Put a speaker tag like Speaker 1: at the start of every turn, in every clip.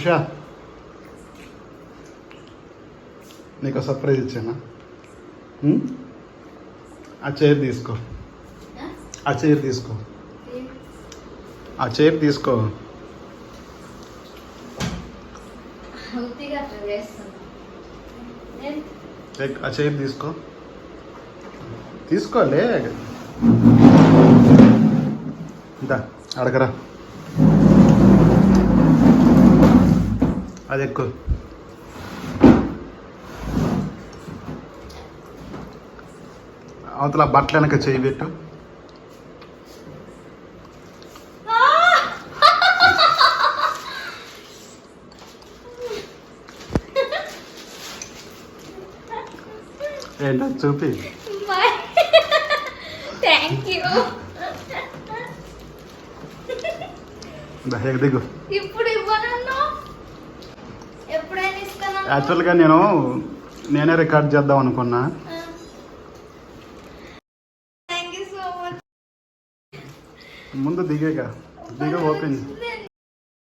Speaker 1: ఉషా నీకు సర్ప్రైజ్ ఇచ్చానా? ఆ చైర్ తీసుకో, ఆ చైర్ తీసుకో, ఆ చైర్ తీసుకో. ఆ చైర్ తీసుకో, తీసుకోలే. ఇందా అడగరా, అది ఎక్కువ. అవతల బట్టలు వెనక చేయి పెట్టు. ఏంటో చూపి. దిగు. యాక్చువల్గా నేనే రికార్డ్ చేద్దాం అనుకున్నా. ముందు దిగ ఓపెన్.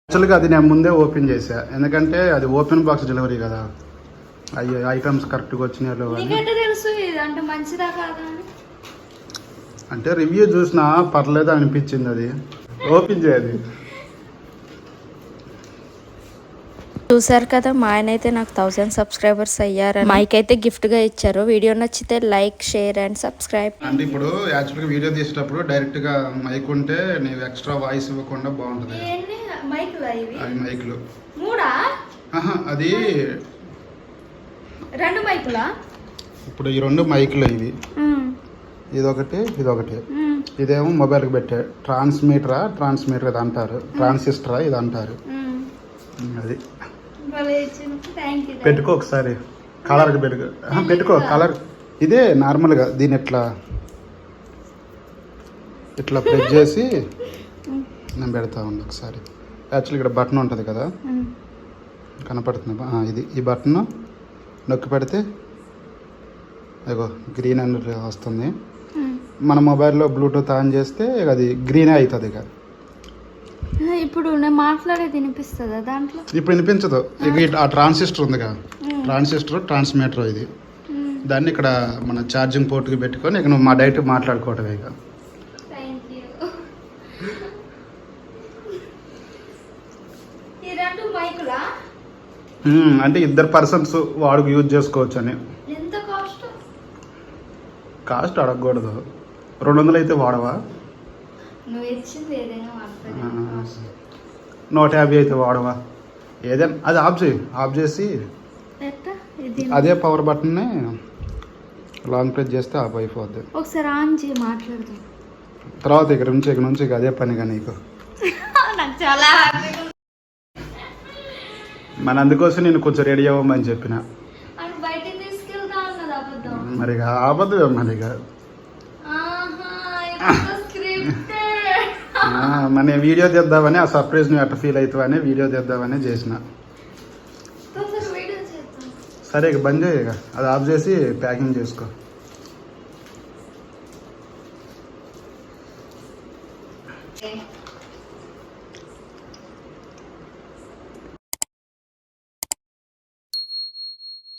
Speaker 1: యాక్చువల్గా అది నేను ముందే ఓపెన్ చేసా, ఎందుకంటే అది ఓపెన్ బాక్స్ డెలివరీ కదా. అయ్యో ఐటమ్స్ కరెక్ట్గా వచ్చినాయో అంటే రివ్యూ చూసినా పర్లేదు అనిపించింది. అది ఓపెన్ చేయాలి.
Speaker 2: చూసారు కదా, మా ఆయన అయితే నాకు 1000 సబ్స్క్రైబర్స్ అయ్యారు. మైక్ అయితే గిఫ్ట్ గా ఇచ్చారు. వీడియో నచ్చితే లైక్, షేర్ అండ్ సబ్స్క్రైబ్.
Speaker 1: అంటే ఇప్పుడు యాక్చువల్గా వీడియో తీసేటప్పుడు డైరెక్ట్ గా మైక్ ఉంటే నీవు ఎక్స్ట్రా వాయిస్ ఇవ్వకుండా బాగుంటది. అవి మైకులు అది
Speaker 2: 2 మైకులా?
Speaker 1: ఇప్పుడు ఈ 2 మైకులు ఇవి, ఇదొకటి ఇదొకటి. ఇదేమో మొబైల్కి పెట్టే ట్రాన్స్మీటర్ ఇది అంటారు, ట్రాన్సిస్టరా ఇది అంటారు. అది పెట్టుకో ఒకసారి, కలర్కి పెట్టుకో కలర్. ఇదే నార్మల్గా దీన్ని ఇట్లా ప్రెస్ చేసి నేను పెడతా ఉండి ఒకసారి. యాక్చువల్లీ ఇక్కడ బటన్ ఉంటుంది కదా, కనపడుతుంది. ఈ బటన్ నొక్కి పెడితే అగో గ్రీన్ అని వస్తుంది. మన మొబైల్లో బ్లూటూత్ ఆన్ చేస్తే అది గ్రీనే అవుతుంది. ఇక
Speaker 2: ఇప్పుడు నేను మాట్లాడేది వినిపిస్తుందా దాంట్లో?
Speaker 1: ఇప్పుడు వినిపించదు. ఇక ఆ ట్రాన్సిస్టర్ ఉంది కదా, ట్రాన్స్మీటర్ ఇది. దాన్ని ఇక్కడ మన ఛార్జింగ్ పోర్ట్కి పెట్టుకొని ఇక నువ్వు మా డైరెక్ట్ మాట్లాడుకోవటం. ఇక అంటే 2 పర్సన్స్ వాడుకు యూజ్ చేసుకోవచ్చు అని. కాస్ట్ అడగకూడదు. 200 అయితే వాడవా? 150 అయితే వాడవా? ఏదైనా అది ఆఫ్ చేసి అదే పవర్ బటన్ని లాంగ్ ప్రెస్ చేస్తే ఆఫ్ అయిపోద్ది.
Speaker 2: ఒకసారి ఆన్ చేసి మాట్లాడదాం.
Speaker 1: తర్వాత ఇక్కడ నుంచి అదే పనిగా నీకు. మన అందుకోసం నేను కొంచెం రెడీ అవ్వమని చెప్పిన. మరి ఆపద్దు మరిగా మన వీడియో తీద్దామని, ఆ సర్ప్రైజ్ నువ్వు ఎట్లా ఫీల్ అవుతావని వీడియో తీద్దామని చేసిన. సరే ఇక బంద్ చేయ, అది ఆఫ్ చేసి ప్యాకింగ్ చేసుకో.